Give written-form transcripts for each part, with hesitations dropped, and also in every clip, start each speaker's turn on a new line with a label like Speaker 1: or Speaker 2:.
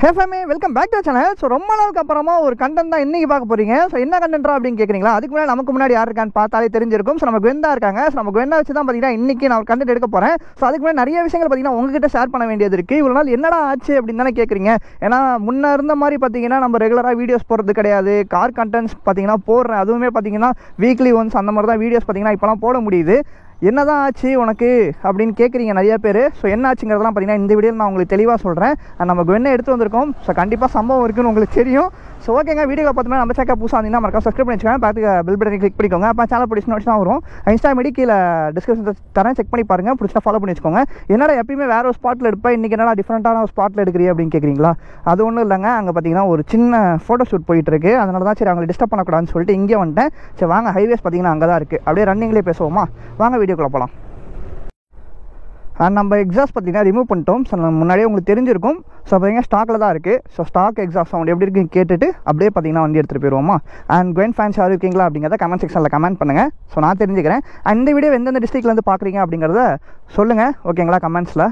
Speaker 1: Hey family, welcome back to the channel. So ரொம்ப நாளுக்கு அப்புறமா ஒரு கண்டென்ட் தான் இன்னைக்கு பார்க்க போறீங்க. ஸோ என்ன கண்டென்ட்ரா அப்படின்னு கேட்குறீங்களா? அதுக்கு முன்னாடி நமக்கு முன்னாடி யார் இருக்கான்னு பார்த்தாலே தெரிஞ்சிருக்கும். ஸோ நம்ம குவெண்டா இருக்காங்க. ஸோ நம்ம குவெண்டா வச்சு தான் பார்த்தீங்கன்னா இன்னைக்கு நான் ஒரு கண்டென்ட் எடுக்க போறேன். ஸோ அதுக்கு முன்னாடி நிறைய விஷயங்கள் பார்த்தீங்கன்னா உங்ககிட்ட ஷேர் பண்ண வேண்டியது இருக்கு. இவ்வளோ நாள் என்னடா ஆச்சு அப்படின்னு தானே கேட்குறீங்க. ஏன்னா முன்ன இருந்த மாதிரி பார்த்தீங்கன்னா நம்ம ரெகுலராக வீடியோஸ் போடுறது கிடையாது. கார் கண்டென்ட்ஸ் பார்த்தீங்கன்னா போடுறேன். அதுவுமே பார்த்தீங்கன்னா வீக்லி ஒன்ஸ் அந்த மாதிரி தான் வீடியோஸ் பார்த்தீங்கன்னா இப்போலாம் போட முடியுது. என்னதான் ஆச்சு உனக்கு அப்படின்னு கேட்குறீங்க நிறைய பேர். ஸோ என்ன ஆச்சுங்கிறதெல்லாம் பார்த்தீங்கன்னா இந்த வீடியோவில் நான் உங்களுக்கு தெளிவாக சொல்கிறேன். நம்ம குவெண்டா எடுத்து வந்திருக்கோம். ஸோ கண்டிப்பாக சம்பவம் இருக்குன்னு உங்களுக்கு தெரியும். ஸோ ஓகேங்க, வீடியோ பார்த்தோம்னா நம்ம சேக்கா புதுசாக இருந்தீங்கன்னா மறக்காம சப்ஸ்கிரைப் பண்ணி வச்சுக்கோங்க. பார்த்து பெல் பட்டனை கிளிக் பண்ணிக்கோங்க. அப்போ சேனல் பிடிச்சி தான் வரும். இன்ஸ்டா மீடி கீழே டிஸ்கிரிப்ஷன் தரேன், செக் பண்ணி பாருங்கள். பிடிச்சா ஃபாலோ பண்ணி வச்சுக்கோங்க. என்னடா எப்பயுமே வேறு ஒரு ஸ்பாட்டில் எடுப்பேன், இன்றைக்கி என்னடா டிஃப்ரெண்ட்டான ஒரு ஸ்பாட்டில் எடுக்கிறீ அப்படின்னு கேட்குறீங்களா? அது ஒன்றும் இல்லைங்க, அங்கே பார்த்தீங்கன்னா ஒரு சின்ன ஃபோட்டோ ஷூட் போயிட்டுருக்கு. அதனால தான் சரி அவங்களை டிஸ்டர்ப் பண்ணக்கூடாதுன்னு சொல்லிட்டு இங்கே வந்துட்டேன். சரி வாங்க, ஹைவேஸ் பார்த்தீங்கன்னா அங்கே தான் இருக்குது. அப்படியே ரன்னிங்லேயே பேசுவோமா? வாங்க வீடியோக்குள்ளே போகலாம். நம்ம எக்ஸாஸ்ட் பார்த்தீங்கன்னா ரிமூவ் பண்ணிட்டோம். ஸோ நம்ம முன்னாடியே உங்களுக்கு தெரிஞ்சிருக்கும். ஸோ பார்த்தீங்கன்னா ஸ்டாக்கில் தான் இருக்குது. ஸோ ஸ்டாக் எக்ஸாஸ்ட் சவுண்ட் எப்படி இருக்குன்னு கேட்டுட்டு அப்படியே பார்த்தீங்கன்னா வண்டி எடுத்துகிட்டு போயிடுவோமா? அண்ட் குவென் ஃபேன்ஸ் யாரும் இருக்கீங்களா அப்படிங்கிறத கமெண்ட் செக்ஷனில் கமெண்ட் பண்ணுங்கள். ஸோ நான் தெரிஞ்சுக்கிறேன். அண்ட் இந்த வீடியோ எந்தெந்த டிஸ்ட்ரிக்ட்லேருந்து பார்க்குறீங்க அப்படிங்கிறத சொல்லுங்கள், ஓகேங்களா? கமெண்ட்ஸில்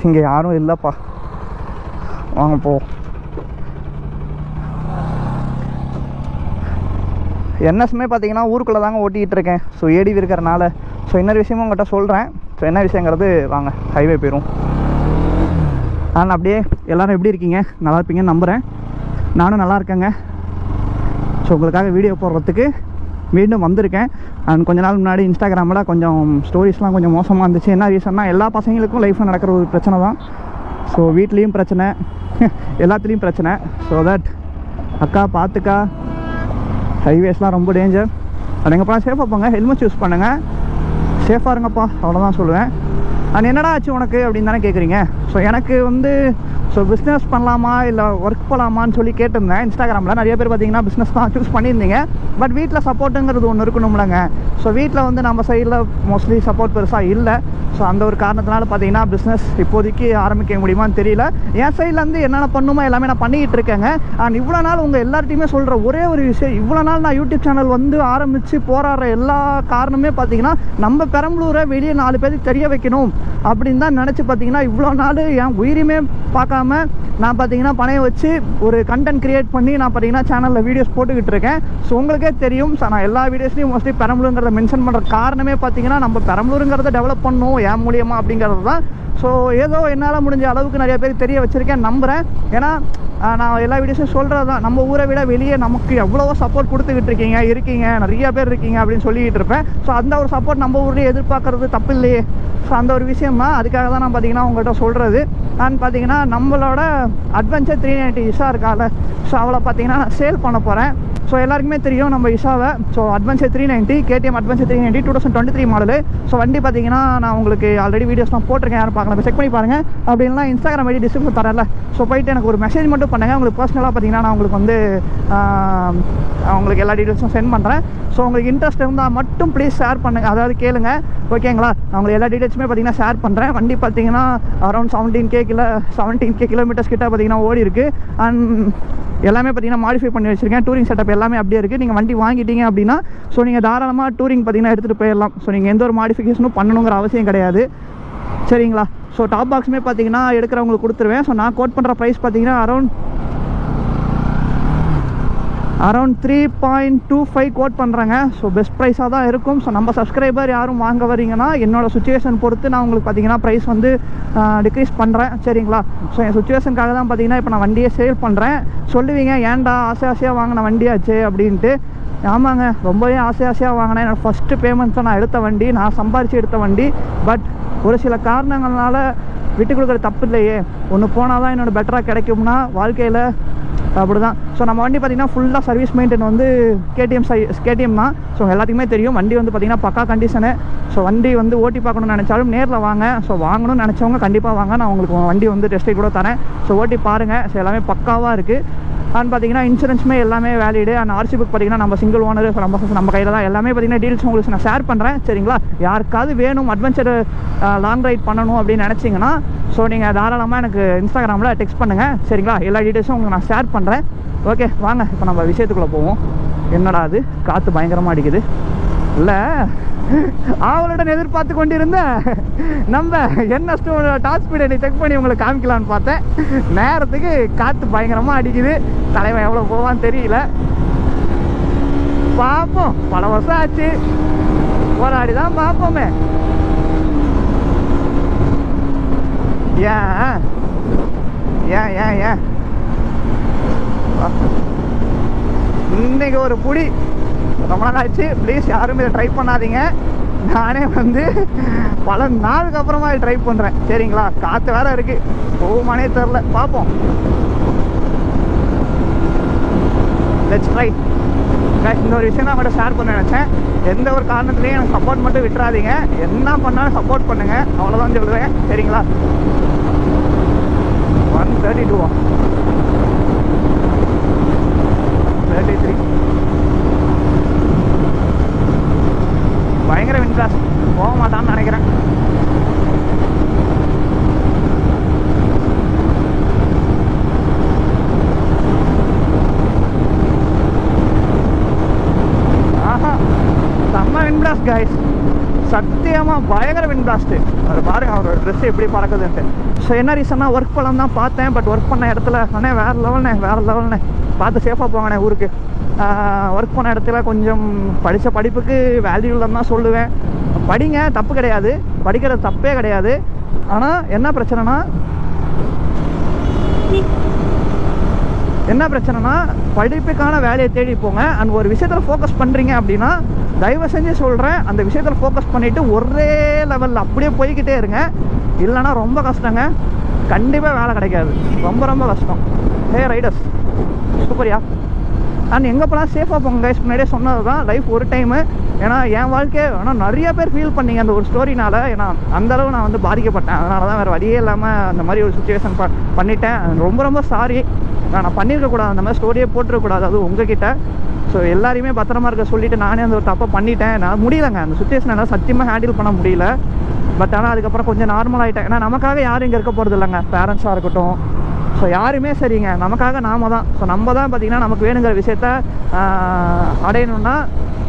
Speaker 1: இங்கே யாரும் இல்லைப்பா, வாங்க போ. என்எஸ்மே பார்த்தீங்கன்னா ஊருக்குள்ளே தாங்க ஓட்டிகிட்டு இருக்கேன். ஸோ ஏடிவி இருக்கிறனால. ஸோ இன்னொரு விஷயமும் உங்கள்கிட்ட சொல்கிறேன். ஸோ என்ன விஷயங்கிறது வாங்க ஹைவே போயிடும். ஆனால் அப்படியே எல்லோரும் எப்படி இருக்கீங்க? நல்லா இருப்பீங்கன்னு நம்புகிறேன். நானும் நல்லா இருக்கேங்க. ஸோ உங்களுக்காக வீடியோ போடுறதுக்கு மீண்டும் வந்திருக்கேன். அண்ட் கொஞ்ச நாள் முன்னாடி இன்ஸ்டாகிராமில் கொஞ்சம் ஸ்டோரிஸ்லாம் கொஞ்சம் மோசமாக இருந்துச்சு. என்ன ரீசன்னா எல்லா பசங்களுக்கும் லைஃப்பில் நடக்கிற ஒரு பிரச்சனை தான். ஸோ வீட்லேயும் பிரச்சனை, எல்லாத்துலேயும் பிரச்சனை. ஸோ தட் அக்கா பார்த்துக்கா, ஹைவேஸ்லாம் ரொம்ப டேஞ்சர். அது எங்கப்பா சேஃபாக போங்க, ஹெல்மெட் யூஸ் பண்ணுங்கள், சேஃபாக இருங்கப்பா, அவ்வளோதான் சொல்லுவேன். அண்ட் என்னடா ஆச்சு உனக்கு அப்படின்னு தானே கேட்குறீங்க. ஸோ எனக்கு பிஸ்னஸ் பண்ணலாமா இல்லை ஒர்க் போகலாமான்னு சொல்லி கேட்டிருந்தேன். இன்ஸ்டாகிராமில் நிறைய பேர் பார்த்தீங்கன்னா பிஸ்னஸ் தான் சூஸ் பண்ணியிருந்தீங்க. பட் வீட்டில் சப்போர்ட்டுங்கிறது ஒன்று இருக்கணும்லங்க. ஸோ வீட்டில் நம்ம சைடில் மோஸ்ட்லி சப்போர்ட் பெருசாக இல்லை. ஸோ அந்த ஒரு காரணத்தினால பார்த்தீங்கன்னா பிஸ்னஸ் இப்போதைக்கு ஆரம்பிக்க முடியுமான்னு தெரியல. என் சைட்லேருந்து என்னென்ன பண்ணுமோ எல்லாமே நான் பண்ணிக்கிட்டு இருக்கேங்க. அண்ட் இவ்வளோ நாள் உங்கள் எல்லார்ட்டையுமே சொல்கிற ஒரே ஒரு விஷயம், இவ்வளோ நாள் நான் யூடியூப் சேனல் ஆரம்பித்து போராடுற எல்லா காரணமே பார்த்தீங்கன்னா நம்ம பெரம்பலூரை வெளியே 4 பேருக்கு தெரிய வைக்கணும் அப்படின்னு தான் நினச்சி பார்த்தீங்கன்னா இவ்வளோ நாள் என் உயிருமே பார்க்காம நான் பார்த்தீங்கன்னா பணைய வச்சு ஒரு கண்டென்ட் க்ரியேட் பண்ணி நான் பார்த்தீங்கன்னா சேனலில் வீடியோஸ் போட்டுக்கிட்டு இருக்கேன். ஸோ உங்களுக்கே தெரியும். ஸோ நான் எல்லா வீடியோஸ்லையும் மோஸ்ட்லி பெரம்பலூருங்கிறத மென்ஷன் பண்ணுற காரணமே பார்த்தீங்கன்னா நம்ம பெரம்பலூருங்கிறத டெவலப் பண்ணணும் என் மூலியமாக அப்படிங்கிறது தான். ஸோ ஏதோ என்னால் முடிஞ்ச அளவுக்கு நிறைய பேர் தெரிய வச்சுருக்கேன் நம்புகிறேன். ஏன்னா நான் எல்லா வீடியோஸும் சொல்கிறது தான், நம்ம ஊரை விட வெளியே நமக்கு எவ்வளவோ சப்போர்ட் கொடுத்துக்கிட்டு இருக்கீங்க, நிறைய பேர் இருக்கீங்க அப்படின்னு சொல்லிக்கிட்டு இருப்பேன். ஸோ அந்த ஒரு சப்போர்ட் நம்ம ஊர்லேயே எதிர்பார்க்குறது தப்பு இல்லையே. ஸோ அந்த ஒரு விஷயம் தான், அதுக்காக தான் நான் பார்த்தீங்கன்னா உங்கள்கிட்ட சொல்கிறது. நான் பார்த்தீங்கன்னா நம்மளோட அட்வென்ச்சர் 390 இஷா இருக்கால, ஸோ அவளை பார்த்தீங்கன்னா நான் சேல் பண்ண போகிறேன். ஸோ எல்லாருக்குமே தெரியும் நம்ம இஷாவை. So adventure 390 KTM adventure 390 2023 model. So வண்டி பார்த்தீங்கன்னா நான் உங்களுக்கு ஆல்ரெடி வீடியோஸ்லாம் போட்டிருக்கேன், யாரும் பார்க்கலாம், செக் பண்ணி பாருங்கள். அப்படின்லாம் இன்ஸ்டாகிராம் ஐடி டிஸ்கிரிப்ஷன் தரல. ஸோ போயிட்டு எனக்கு ஒரு மெசேஜ் மட்டும் பண்ணுங்கள். உங்களுக்கு பர்சனலாக பார்த்தீங்கன்னா நான் உங்களுக்கு உங்களுக்கு எல்லா டீட்டெயில்ஸும் சென்ட் பண்ணுறேன். ஸோ உங்களுக்கு இன்ட்ரெஸ்ட் இருந்தால் மட்டும் ப்ளீஸ் ஷேர் பண்ணுங்கள், அதாவது கேளுங்க, ஓகேங்களா? நான் உங்களுக்கு எல்லா டீட்டெயில்ஸுமே பார்த்தீங்கன்னா ஷேர் பண்ணுறேன். வண்டி பார்த்தீங்கன்னா அரௌண்ட் 17K கிலோமீட்டர்ஸ் கிட்ட பார்த்தீங்கன்னா ஓடி இருக்குது. அண்ட் எல்லாமே பார்த்தீங்கன்னா மாடிஃபை பண்ணி வச்சுருக்கேன். டூரிங் செட்டப் எல்லாமே அப்படியே இருக்குது. நீங்கள் வண்டி வாங்கிட்டீங்க அப்படின்னா ஸோ நீங்கள் தாராளமாக டூரிங் பார்த்தீங்கன்னா எடுத்துகிட்டு போயிடலாம். ஸோ நீங்கள் எந்த ஒரு மாடிஃபிகேஷனும் பண்ணணுங்கிற அவசியம் கிடையாது, சரிங்களா? ஸோ டாப் பாக்ஸுமே பார்த்தீங்கன்னா எடுக்கிறவங்களுக்கு கொடுத்துருவேன். ஸோ நான் கோட் பண்ணுற ப்ரைஸ் பார்த்தீங்கன்னா அரௌண்ட் 3.25 கோட் பண்ணுறேங்க. ஸோ பெஸ்ட் ப்ரைஸாக தான் இருக்கும். ஸோ நம்ம சப்ஸ்கிரைபர் யாரும் வாங்க வரீங்கன்னா என்னோடய சுச்சுவேஷன் பொறுத்து நான் உங்களுக்கு பார்த்தீங்கன்னா ப்ரைஸ் டிக்ரீஸ் பண்ணுறேன், சரிங்களா? ஸோ என் சுச்சுவேஷனுக்காக தான் பார்த்தீங்கன்னா இப்போ நான் வண்டியை சேல் பண்ணுறேன். சொல்லுவீங்க ஏன்டா ஆசையாக வாங்கின வண்டியாச்சு அப்படின்ட்டு. ஆமாங்க, ரொம்பவே ஆசையாக வாங்கினேன். என்னோடய ஃபஸ்ட்டு பேமெண்ட்ஸை நான் எடுத்த வண்டி, நான் சம்பாரித்து எடுத்த வண்டி. பட் ஒரு சில காரணங்களால் விட்டு கொடுக்குற தப்பு இல்லையே. ஒன்று போனால் தான் என்னோடய பெட்டராக கிடைக்கும்னா வாழ்க்கையில் அப்படி தான். ஸோ நம்ம வண்டி பார்த்திங்கன்னா ஃபுல்லாக சர்வீஸ் மெயின்டைன் KTM தான். ஸோ எல்லாத்துக்குமே தெரியும் வண்டி பார்த்திங்கன்னா பக்கா கண்டிஷனு. ஸோ வண்டி ஓட்டி பார்க்கணும்னு நினச்சாலும் நேரில் வாங்க. ஸோ வாங்கணும்னு நினச்சவங்க கண்டிப்பாக வாங்க, நான் உங்களுக்கு வண்டி டெஸ்ட் ரைட் கூட தரேன். ஸோ ஓட்டி பாருங்கள். ஸோ எல்லாமே பக்காவாக இருக்குது. அண்ட் பார்த்தீங்கன்னா இன்சூரன்ஸுமே எல்லாமே வேலிடு. அண்ட் ஆர்சி புக் பார்த்தீங்கன்னா நம்ம சிங்கிள் ஓனர், நம்ம கையில் தான். எல்லாமே பார்த்தீங்கன்னா டீல்ஸ் உங்களுக்கு நான் ஷேர் பண்ணுறேன், சரிங்களா? யாருக்காவது வேணும் அட்வென்ச்சர் லாங் ரைட் பண்ணணும் அப்படின்னு நினச்சிங்கன்னா ஸோ நீங்கள் தாராளமாக எனக்கு இன்ஸ்டாகிராமில் டெக்ஸ்ட் பண்ணுங்கள், சரிங்களா? எல்லா டீட்டெயில்ஸும் உங்களுக்கு நான் ஷேர் பண்ணுறேன். ஓகே வாங்க இப்போ நம்ம விஷயத்துக்குள்ளே போவோம். என்னடா அது காற்று பயங்கரமாக அடிக்குது. இல்லை ஆவலுடன் எதிர்பார்த்து கொண்டிருந்த நம்ம என்ன டாப் ஸ்பீடை செக் பண்ணி உங்களை காமிக்கலான்னு பார்த்தேன். நேரத்துக்கு காற்று பயங்கரமாக அடிக்குது. தலைவன் எவ்வளோ போவான்னு தெரியல. பார்ப்போம், பல வருஷம் ஆச்சு, போராடி தான் பார்ப்போமே. ஏன் ஏன் ஏன் ஏன் இன்னைக்கு ஒரு புடி ரொம்ப நாள் ஆச்சு. ப்ளீஸ் யாரும் இதை ட்ரை பண்ணாதீங்க. நானே வந்து பல நாளுக்கு அப்புறமா ட்ரை பண்ணுறேன். சரிங்களா, காற்று வேற இருக்கு, போகுமானே தெரில, பார்ப்போம். Let's try. இந்த ஒரு விஷயம் தான் அவங்கள்ட்ட ஷேர் பண்ண நினச்சேன். எந்த ஒரு காரணத்துலேயும் எனக்கு சப்போர்ட் மட்டும் விட்டுறாதீங்க. என்ன பண்ணாலும் சப்போர்ட் பண்ணுங்க, அவ்வளோதான் சொல்லுவேன். சரிங்களா, 132 33 பயங்கர விண்ட்ராஸ், போக மாட்டான்னு நினைக்கிறேன். ஆஹா, செம்ம விண்ட்ராஸ் கைஸ், சத்தியமாக பயங்கர விண்ட் பிளாஸ்ட்டு. அது பாருங்கள் அவர் ட்ரெஸ் எப்படி பறக்குதுன்ட்டு. ஸோ என்ன ரீசன்னா ஒர்க் பண்ணலாம் தான் பார்த்தேன். பட் ஒர்க் பண்ண இடத்துல அண்ணே வேறு லெவல்ண்ணே பார்த்து சேஃபாக போங்கண்ணே ஊருக்கு. ஒர்க் பண்ண இடத்துல கொஞ்சம் படித்த படிப்புக்கு வேல்யூ இல்லைன்னு தான் சொல்லுவேன். படிங்க, தப்பு கிடையாது, படிக்கிறது தப்பே கிடையாது. ஆனால் என்ன பிரச்சனைனா படிப்புக்கான வேலையை தேடி போங்க. அண்ட் ஒரு விஷயத்தில் ஃபோக்கஸ் பண்ணுறீங்க அப்படின்னா தயவு செஞ்சு சொல்கிறேன், அந்த விஷயத்தில் ஃபோக்கஸ் பண்ணிவிட்டு ஒரே லெவலில் அப்படியே போய்கிட்டே இருங்க. இல்லைனா ரொம்ப கஷ்டங்க, கண்டிப்பாக வேலை கிடைக்காது, ரொம்ப கஷ்டம். ஹே ரைடர்ஸ், சூப்பரியா. அண்ட் எங்கே போனால் சேஃபாக போங்க கைஸ். முன்னாடியே சொன்னது தான், லைஃப் ஒரு டைமு. ஏன்னா என் வாழ்க்கையை ஆனால் நிறைய பேர் ஃபீல் பண்ணீங்க அந்த ஒரு ஸ்டோரினால். ஏன்னா அந்தளவு நான் வந்து பாதிக்கப்பட்டேன். அதனால தான் வேறு வழியே இல்லாமல் அந்த மாதிரி ஒரு சுச்சுவேஷன் பண்ணிட்டேன். ரொம்ப சாரி. நான் பண்ணியிருக்கக்கூடாது, அந்த மாதிரி ஸ்டோரியே போட்டிருக்கக்கூடாது, அது உங்ககிட்ட. ஸோ எல்லாரையுமே பத்திரமா இருக்க சொல்லிவிட்டு நானே அந்த ஒரு தப்பை பண்ணிட்டேன். நான் முடியலைங்க, அந்த சுச்சுவேஷன் எல்லாம் சத்தியமாக ஹேண்டில் பண்ண முடியல. பட் ஆனால் அதுக்கப்புறம் கொஞ்சம் நார்மல் ஆகிட்டேன். ஏன்னா நமக்காக யாரும் இங்கே இருக்க போகிறது இல்லைங்க, பேரண்ட்ஸாக இருக்கட்டும். ஸோ யாருமே சரிங்க, நமக்காக நாம தான். ஸோ நம்ம தான் பார்த்திங்கன்னா நமக்கு வேணுங்கிற விஷயத்த அடையணுன்னா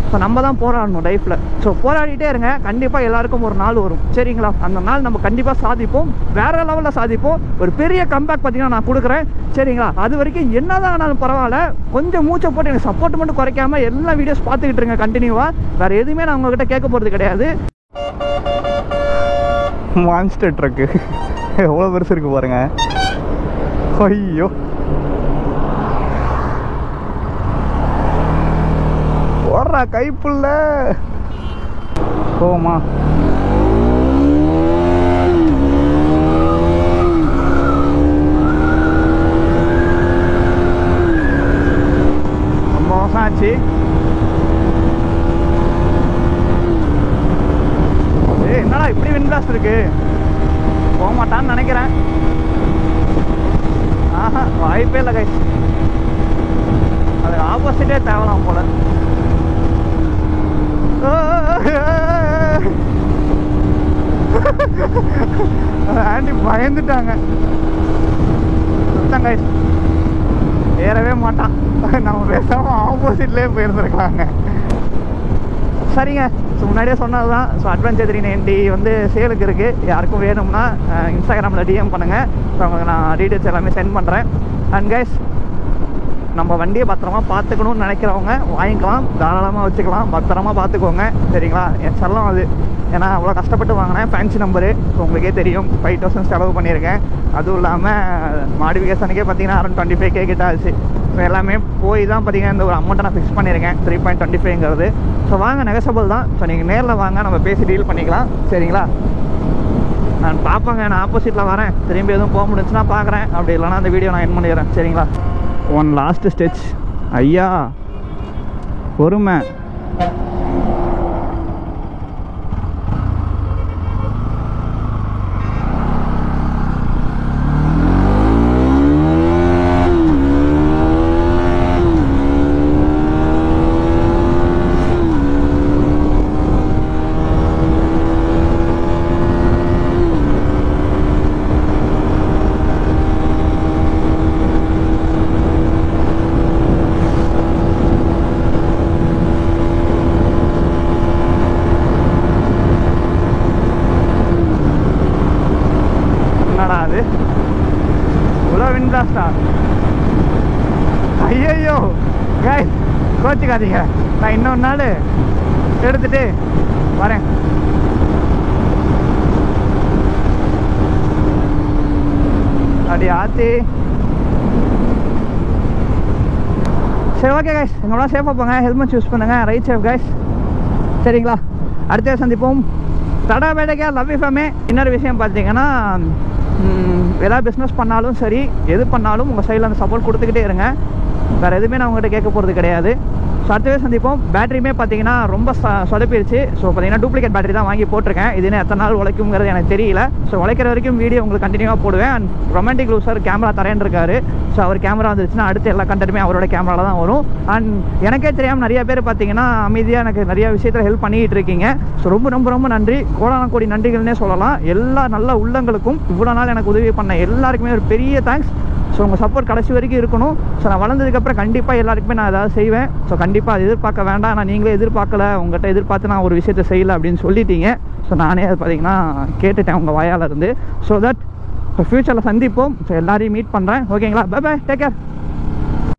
Speaker 1: ஸோ நம்ம தான் போராடணும் லைஃப்பில். ஸோ போராடிட்டே இருங்க, கண்டிப்பாக எல்லாருக்கும் ஒரு நாள் வரும். சரிங்களா, அந்த நாள் நம்ம கண்டிப்பாக சாதிப்போம், வேறு லெவலில் சாதிப்போம். ஒரு பெரிய கம்பேக் பார்த்திங்கன்னா நான் கொடுக்குறேன். சரிங்களா, அது வரைக்கும் என்ன தான் ஆனாலும் பரவாயில்ல, கொஞ்சம் மூச்சை போட்டு எனக்கு சப்போர்ட் மட்டும் குறைக்காமல் எல்லா வீடியோஸ் பார்த்துக்கிட்டு இருங்க கண்டினியூவாக. வேறு எதுவுமே நான் உங்கள்கிட்ட கேட்க போகிறது கிடையாது. மான்ஸ்டர் ட்ரக்கு எவ்வளோ பெருசு இருக்குது பாருங்க. ஐயோ, ஓடுறா கைப்புள்ள, போமா. ரொம்ப வருஷம் ஆச்சு. என்னடா இப்படி விண்ட்பிளாஸ்ட் இருக்கு, போக மாட்டான்னு நினைக்கிறேன். ஆஹா, வாய்ப்பே இல்லை கைஸ். அது ஆப்போசிட்டே தேவலாம் போல. ஆண்டி பயந்துட்டாங்க. சுத்தம் கைஸ், ஏறவே மாட்டான். நம்ம பேசாமல் ஆப்போசிட்லேயே போயிருந்துருக்கலாங்க. சரிங்க, ஸோ முன்னாடியே சொன்னது தான். ஸோ அட்வென்ச்சர் 390 வந்து சேலுக்கு இருக்குது. யாருக்கும் வேணும்னா இன்ஸ்டாகிராமில் டிஎம் பண்ணுங்கள். ஸோ உங்களுக்கு நான் டீட்டெயில்ஸ் எல்லாமே சென்ட் பண்ணுறேன். அண்ட் கைஸ், நம்ம வண்டியை பத்திரமா பார்த்துக்கணும்னு நினைக்கிறவங்க வாங்கிக்கலாம், தாராளமாக வச்சுக்கலாம், பத்திரமா பார்த்துக்கோங்க. சரிங்களா, என் செல்லம் அது. ஏன்னா அவ்வளோ கஷ்டப்பட்டு வாங்கினேன், ஃபேன்சி நம்பரு. ஸோ உங்களுக்கே தெரியும், 5000 செலவு பண்ணியிருக்கேன். அதுவும் இல்லாமல் மாடிஃபிகேஷனுக்கே பார்த்தீங்கன்னா அரௌண்ட் 25K கிட்ட ஆச்சு. ஸோ எல்லாமே போய் தான் பார்த்தீங்கன்னா இந்த ஒரு அமௌண்ட்டை நான் ஃபிக்ஸ் பண்ணியிருக்கேன், 3.25ங்கிறது. ஸோ வாங்க, நெகசபிள் தான். ஸோ நீங்கள் நேரில் வாங்க, நம்ம பேசி டீல் பண்ணிக்கலாம். சரிங்களா, நான் பார்ப்பேங்க, நான் ஆப்போசிட்டில் வரேன். திரும்பி எதுவும் போக முடிஞ்சுன்னா பார்க்குறேன், அப்படி இல்லைனா அந்த வீடியோ நான் என் பண்ணிடுறேன். சரிங்களா, ஒன் லாஸ்ட் ஸ்டெச். ஐயா பொறுமை. கோச்சிக்காதீங்க, நான் இன்னொரு நாள் எடுத்துகிட்டு வரேன். அப்படி ஆத்தி சரி, ஓகே கைஸ், எங்களோட சேஃபாக போங்க, ஹெல்மெட் யூஸ் பண்ணுங்கள், ரைட் சேஃப் கைஸ், சரிங்களா? அடுத்த சந்திப்போம். தடா பேடைக்கா லவ் யூ ஃபேமே. இன்னொரு விஷயம் பார்த்தீங்கன்னா, ஏதாவது பிஸ்னஸ் பண்ணாலும் சரி, எது பண்ணாலும் உங்கள் சைடில் அந்த சப்போர்ட் கொடுத்துக்கிட்டே இருங்க. வேறு எதுவுமே நான் உங்கள்கிட்ட கேட்க போகிறது கிடையாது. ஸோ அடுத்தவே சந்திப்போம். பேட்டரியுமே பார்த்தீங்கன்னா ரொம்ப சொதப்பிடுச்சு. ஸோ பார்த்தீங்கன்னா டூப்ளிகேட் பேட்டரி தான் வாங்கி போட்டிருக்கேன். இதுன்னு எத்தனை நாள் உழைக்குங்கிறது எனக்கு தெரியல. ஸோ உழைக்கிற வரைக்கும் வீடியோ உங்களுக்கு கண்டினியூவாக போடுவேன். அண்ட் ரொமான்டிக் லூசர் கேமரா தரேன் இருக்காரு. ஸோ அவர் கேமரா வந்துருச்சுன்னா அடுத்து எல்லா கண்டென்ட்டுமே அவரோட கேமராவில் தான் வரும். அண்ட் எனக்கே தெரியாமல் நிறைய பேர் பார்த்தீங்கன்னா அமைதியாக எனக்கு நிறைய விஷயத்தில் ஹெல்ப் பண்ணிக்கிட்டு இருக்கீங்க. ஸோ ரொம்ப ரொம்ப ரொம்ப நன்றி, கோடான கோடி நன்றிகள்னே சொல்லலாம். எல்லா நல்ல உள்ளங்களுக்கும் இவ்வளோ நாள் எனக்கு உதவி பண்ண எல்லாருக்குமே ஒரு பெரிய தேங்க்ஸ். ஸோ உங்கள் சப்போர்ட் கடைசி வரைக்கும் இருக்கணும். ஸோ நான் வளர்ந்ததுக்கப்புறம் கண்டிப்பாக எல்லாருக்குமே நான் ஏதாவது செய்வேன். ஸோ கண்டிப்பாக அது எதிர்பார்க்க வேண்டாம். நான் நீங்களே எதிர்பார்க்கல, உங்கள்கிட்ட எதிர்பார்த்து நான் ஒரு விஷயத்தை செய்யலை அப்படின்னு சொல்லிட்டீங்க. ஸோ நானே அது பார்த்தீங்கன்னா கேட்டுட்டேன் உங்கள் வாயால் இருந்து. ஸோ தட் ஃப்யூச்சரில் சந்திப்போம். ஸோ எல்லாரையும் மீட் பண்ணுறேன். ஓகேங்களா? Bye bye, take care.